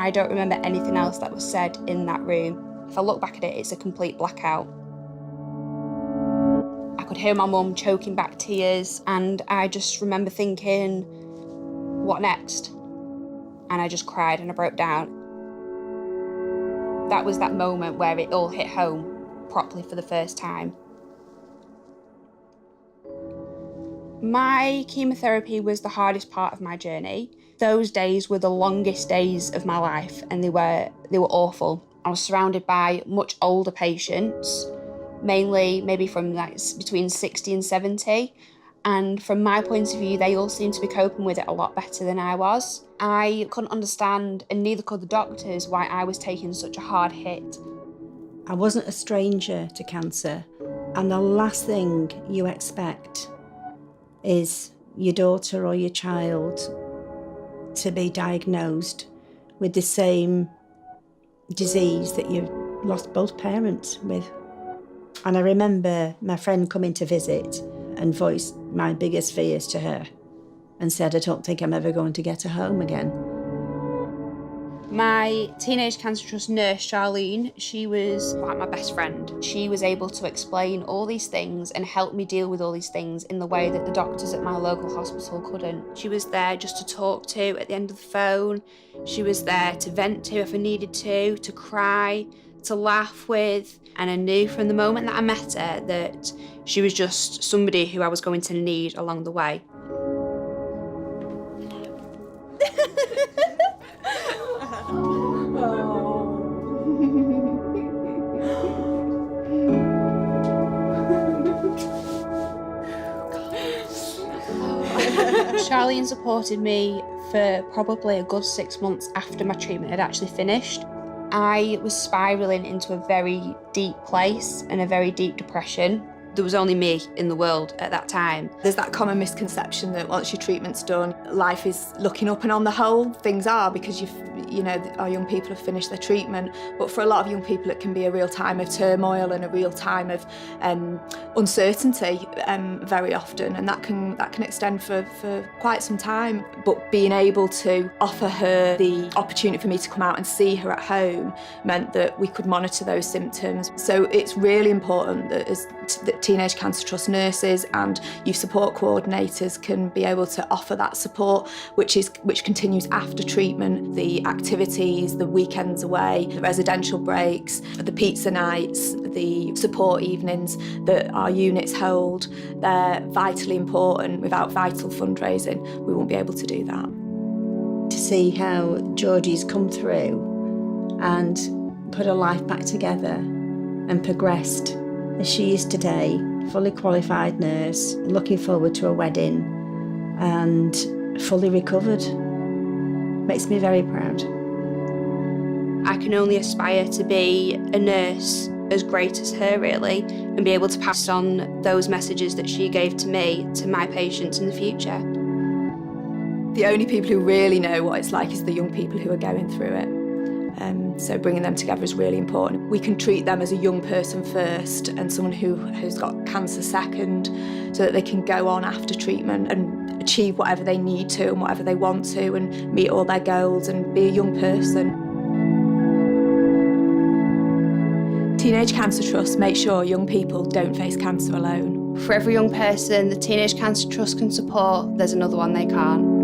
I don't remember anything else that was said in that room. If I look back at it, it's a complete blackout. I could hear my mum choking back tears, and I just remember thinking, what next? And I just cried and I broke down. That was that moment where it all hit home properly for the first time. My chemotherapy was the hardest part of my journey. Those days were the longest days of my life, and they were awful. I was surrounded by much older patients, mainly maybe from between 60 and 70. And from my point of view, they all seemed to be coping with it a lot better than I was. I couldn't understand, and neither could the doctors, why I was taking such a hard hit. I wasn't a stranger to cancer, and the last thing you expect is your daughter or your child to be diagnosed with the same disease that you've lost both parents with. And I remember my friend coming to visit and voiced my biggest fears to her and said, I don't think I'm ever going to get her home again. My Teenage Cancer Trust nurse, Charlene, she was like my best friend. She was able to explain all these things and help me deal with all these things in the way that the doctors at my local hospital couldn't. She was there just to talk to at the end of the phone. She was there to vent to if I needed to cry, to laugh with. And I knew from the moment that I met her that she was just somebody who I was going to need along the way. Charlene supported me for probably a good 6 months after my treatment had actually finished. I was spiralling into a very deep place and a very deep depression. There was only me in the world at that time. There's that common misconception that once your treatment's done, life is looking up, and on the whole, things are, because our young people have finished their treatment. But for a lot of young people, it can be a real time of turmoil and a real time of uncertainty very often, and that can extend for quite some time. But being able to offer her the opportunity for me to come out and see her at home meant that we could monitor those symptoms. So it's really important that Teenage Cancer Trust nurses and youth support coordinators can be able to offer that support, which continues after treatment. The activities, the weekends away, the residential breaks, the pizza nights, the support evenings that our units hold, they're vitally important. Without vital fundraising, we won't be able to do that. To see how Georgie's come through and put her life back together and progressed as she is today, fully qualified nurse, looking forward to a wedding and fully recovered, makes me very proud. I can only aspire to be a nurse as great as her, really, and be able to pass on those messages that she gave to me to my patients in the future. The only people who really know what it's like is the young people who are going through it. So bringing them together is really important. We can treat them as a young person first and someone who's got cancer second, so that they can go on after treatment and achieve whatever they need to and whatever they want to and meet all their goals and be a young person. Teenage Cancer Trust make sure young people don't face cancer alone. For every young person the Teenage Cancer Trust can support, there's another one they can't.